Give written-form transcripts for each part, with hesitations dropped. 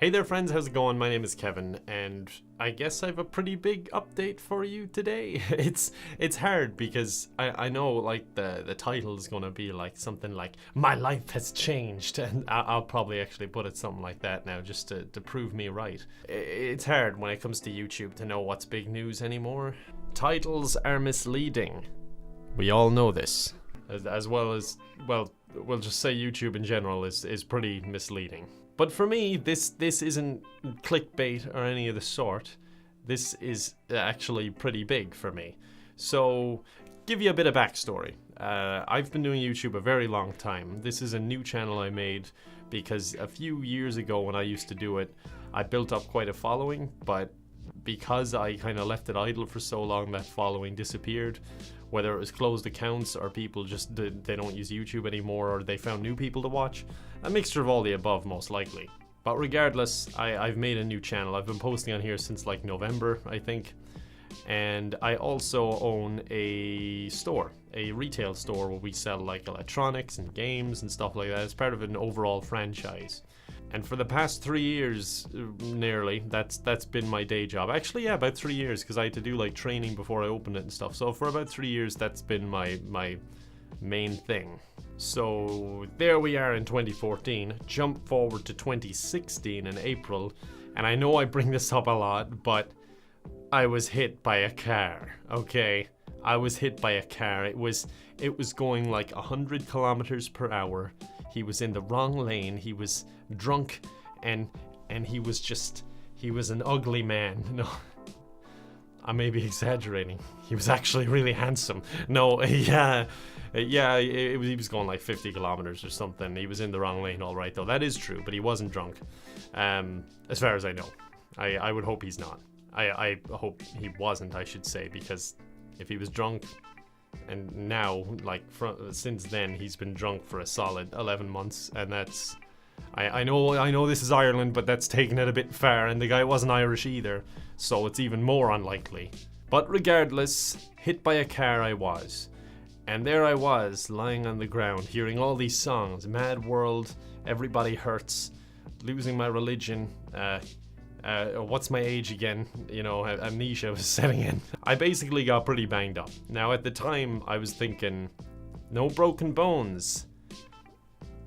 Hey there friends, how's it going? My name is Kevin, and I guess I have a pretty big update for you today. It's hard because I know like the title is gonna be like something like "My life has changed," and I'll probably actually put it something like that now just to prove me right. It's hard when it comes to YouTube to know what's big news anymore. Titles are misleading. We all know this, as well as, well, we'll just say YouTube in general is pretty misleading. But for me, this isn't clickbait or any of the sort. This is actually pretty big for me. So, give you a bit of backstory. I've been doing YouTube a very long time. This is a new channel I made because a few years ago when I used to do it, I built up quite a following, but because I kind of left it idle for so long, that following disappeared. Whether it was closed accounts or people just they don't use YouTube anymore, or they found new people to watch. A mixture of all the above, most likely. But regardless, I've made a new channel. I've been posting on here since like November, I think. And I also own a store, a retail store where we sell like electronics and games and stuff like that. It's part of an overall franchise. And for the past 3 years, nearly, that's been my day job. Actually, yeah, about 3 years, because I had to do like training before I opened it and stuff. So for about 3 years, that's been my main thing. So there we are in 2014. Jump forward to 2016 in April, and I know I bring this up a lot, but I was hit by a car. Okay, I was hit by a car. It was going like 100 kilometers per hour. He was in the wrong lane. He was drunk, and he was an ugly man. No, I may be exaggerating. He was actually really handsome. No, yeah, he was going like 50 kilometers or something. He was in the wrong lane, all right, though. That is true, but he wasn't drunk, as far as I know. I would hope he's not. I hope he wasn't, I should say, because if he was drunk, and now, like, since then, he's been drunk for a solid 11 months, and that's... I know this is Ireland, but that's taking it a bit far, and the guy wasn't Irish either, so it's even more unlikely. But regardless, hit by a car I was. And there I was, lying on the ground, hearing all these songs, Mad World, Everybody Hurts, Losing My Religion, What's My Age Again, you know, amnesia was setting in. I basically got pretty banged up. Now at the time, I was thinking, no broken bones.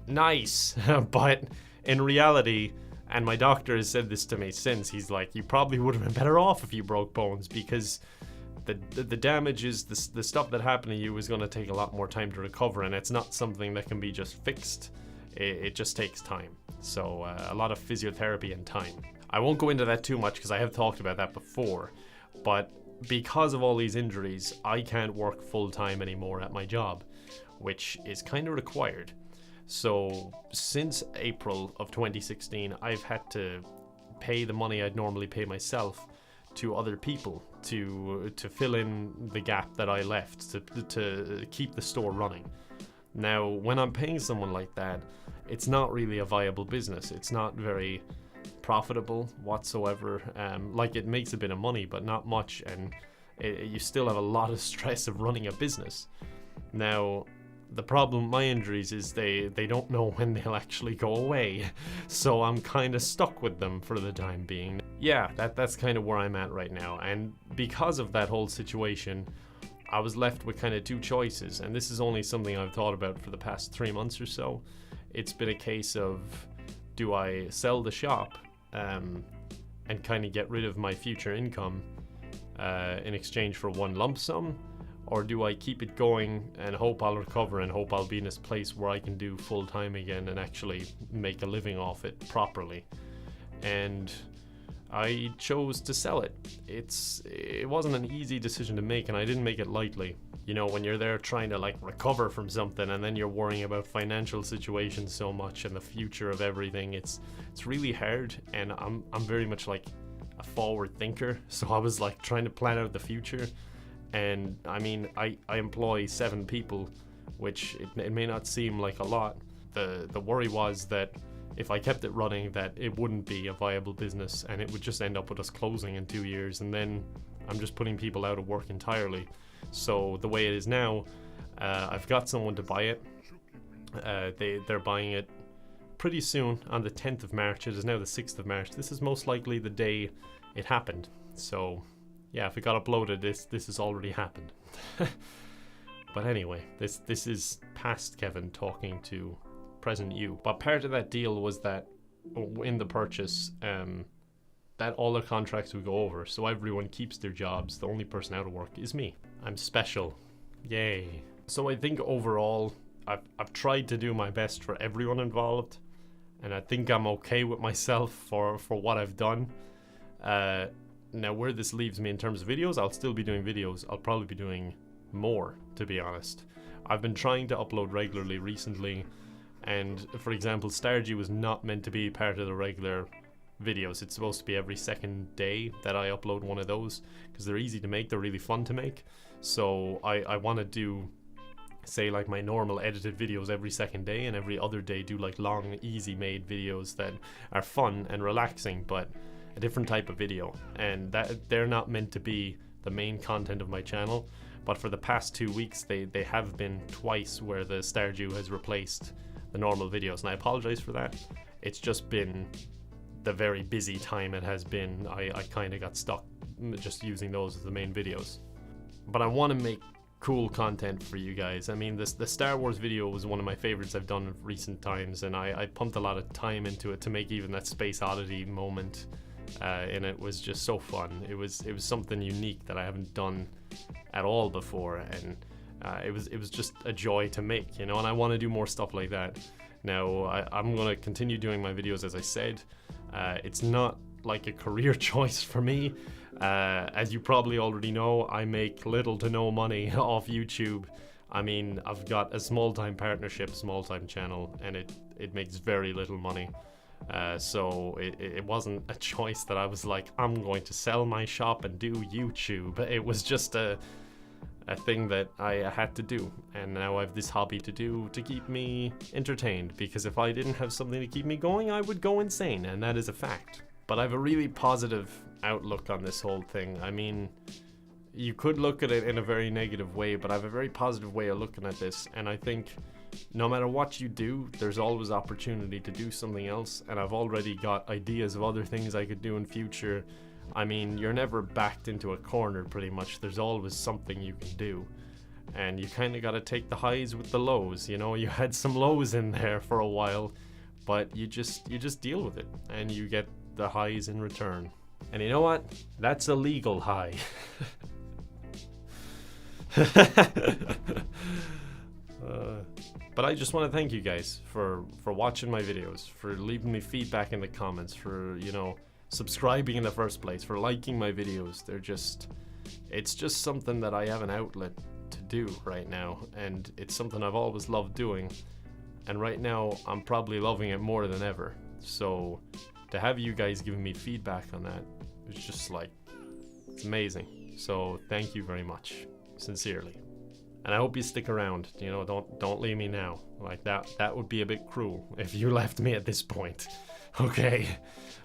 Nice. But in reality, and my doctor has said this to me since, he's like, you probably would have been better off if you broke bones, because the damages, the stuff that happened to you is going to take a lot more time to recover, and it's not something that can be just fixed. It just takes time. So a lot of physiotherapy and time. I won't go into that too much because I have talked about that before, but because of all these injuries, I can't work full-time anymore at my job, which is kind of required. So since April of 2016, I've had to pay the money I'd normally pay myself to other people to fill in the gap that I left, to keep the store running. Now, when I'm paying someone like that, it's not really a viable business. It's not very profitable whatsoever. Like, it makes a bit of money, but not much, and you still have a lot of stress of running a business. Now, the problem with my injuries is they don't know when they'll actually go away, so I'm kind of stuck with them for the time being. Yeah, that's kind of where I'm at right now, and because of that whole situation, I was left with kind of two choices, and this is only something I've thought about for the past 3 months or so. It's been a case of, do I sell the shop and kind of get rid of my future income in exchange for one lump sum, or do I keep it going and hope I'll recover and hope I'll be in this place where I can do full time again and actually make a living off it properly? And I chose to sell it. It wasn't an easy decision to make, and I didn't make it lightly. You know, when you're there trying to like recover from something, and then you're worrying about financial situations so much and the future of everything, it's really hard. And I'm very much like a forward thinker, so I was like trying to plan out the future. And I mean, I employ 7 people, which it may not seem like a lot. The worry was that if I kept it running, that it wouldn't be a viable business, and it would just end up with us closing in 2 years, and then I'm just putting people out of work entirely. So the way it is now, I've got someone to buy it. They're buying it pretty soon on the 10th of March. It is now the 6th of March. This is most likely the day it happened. So yeah, if it got uploaded, this has already happened. But anyway, this is past Kevin talking to present you. But part of that deal was that in the purchase, that all the contracts would go over, so everyone keeps their jobs. The only person out of work is me. I'm special. Yay. So I think overall, I've tried to do my best for everyone involved, and I think I'm okay with myself for what I've done. Now where this leaves me in terms of videos, I'll still be doing videos. I'll probably be doing more, to be honest. I've been trying to upload regularly recently, and for example, Stardew was not meant to be part of the regular videos. It's supposed to be every second day that I upload one of those, because they're easy to make, they're really fun to make. So I want to do, say, like my normal edited videos every second day, and every other day do like long, easy made videos that are fun and relaxing, but a different type of video. And that they're not meant to be the main content of my channel, but for the past 2 weeks they have been twice where the Stardew has replaced the normal videos, and I apologize for that. It's just been the very busy time it has been. I kind of got stuck just using those as the main videos. But I want to make cool content for you guys. I mean, the Star Wars video was one of my favorites I've done in recent times, and I pumped a lot of time into it to make even that Space Oddity moment and it was just so fun. It was something unique that I haven't done at all before, and it was just a joy to make, you know, and I want to do more stuff like that. Now I'm going to continue doing my videos, as I said. It's not like a career choice for me. As you probably already know, I make little to no money off YouTube. I mean, I've got a small-time partnership, small-time channel, and it makes very little money. So it wasn't a choice that I was like, I'm going to sell my shop and do YouTube. It was just a thing that I had to do, and now I have this hobby to do to keep me entertained, because if I didn't have something to keep me going, I would go insane, and that is a fact. But I have a really positive outlook on this whole thing. I mean, you could look at it in a very negative way, but I have a very positive way of looking at this, and I think no matter what you do, there's always opportunity to do something else, and I've already got ideas of other things I could do in future. I mean, you're never backed into a corner pretty much. There's always something you can do, and you kind of got to take the highs with the lows, you know. You had some lows in there for a while, but you just deal with it, and you get the highs in return. And you know what? That's a legal high. But I just want to thank you guys for watching my videos, for leaving me feedback in the comments, for, you know, subscribing in the first place, for liking my videos. It's just something that I have an outlet to do right now, and it's something I've always loved doing, and right now I'm probably loving it more than ever. So to have you guys giving me feedback on that, it's just like, it's amazing. So thank you very much, sincerely. And I hope you stick around, you know, don't leave me now. Like that would be a bit cruel if you left me at this point. Okay,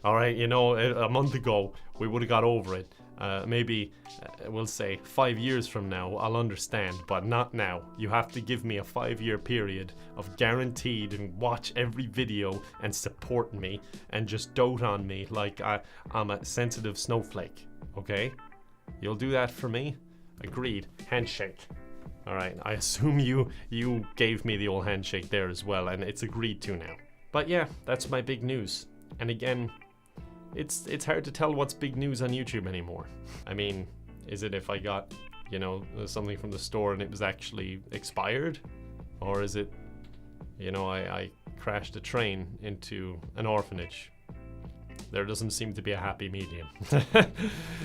all right, you know, a month ago we would have got over it. Maybe we'll say 5 years from now I'll understand, but not now. You have to give me a 5-year period of guaranteed and watch every video and support me and just dote on me like I'm a sensitive snowflake. Okay, you'll do that for me? Agreed. Handshake. All right, I assume you gave me the old handshake there as well, and it's agreed to now. But yeah, that's my big news. And again, it's hard to tell what's big news on YouTube anymore. I mean, is it if I got, you know, something from the store and it was actually expired? Or is it, you know, I crashed a train into an orphanage? There doesn't seem to be a happy medium.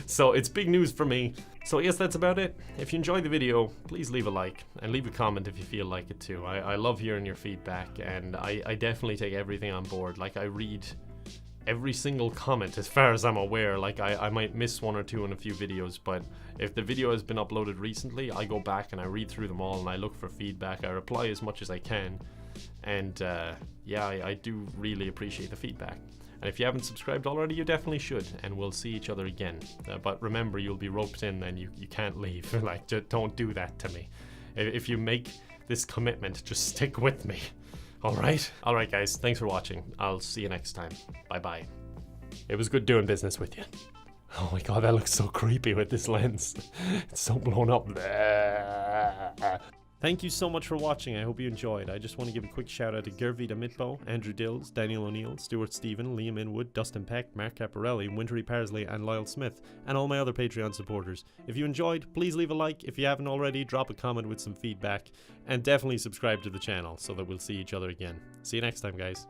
So it's big news for me. So yes, that's about it. If you enjoyed the video, please leave a like and leave a comment if you feel like it too. I love hearing your feedback, and I definitely take everything on board. Like, I read every single comment as far as I'm aware. Like, I might miss one or two in a few videos, but if the video has been uploaded recently, I go back and I read through them all and I look for feedback. I reply as much as I can, and yeah, I do really appreciate the feedback. And if you haven't subscribed already, you definitely should, and we'll see each other again. But remember, you'll be roped in and you can't leave. Like, just don't do that to me. If you make this commitment, just stick with me. Alright guys, thanks for watching. I'll see you next time. Bye bye. It was good doing business with you. Oh my god, that looks so creepy with this lens. It's so blown up. Thank you so much for watching. I hope you enjoyed. I just want to give a quick shout out to Gervita Mitbo, Andrew Dills, Daniel O'Neill, Stuart Stephen, Liam Inwood, Dustin Peck, Mark Caparelli, Wintery Parsley, and Lyle Smith, and all my other Patreon supporters. If you enjoyed, please leave a like. If you haven't already, drop a comment with some feedback, and definitely subscribe to the channel so that we'll see each other again. See you next time, guys.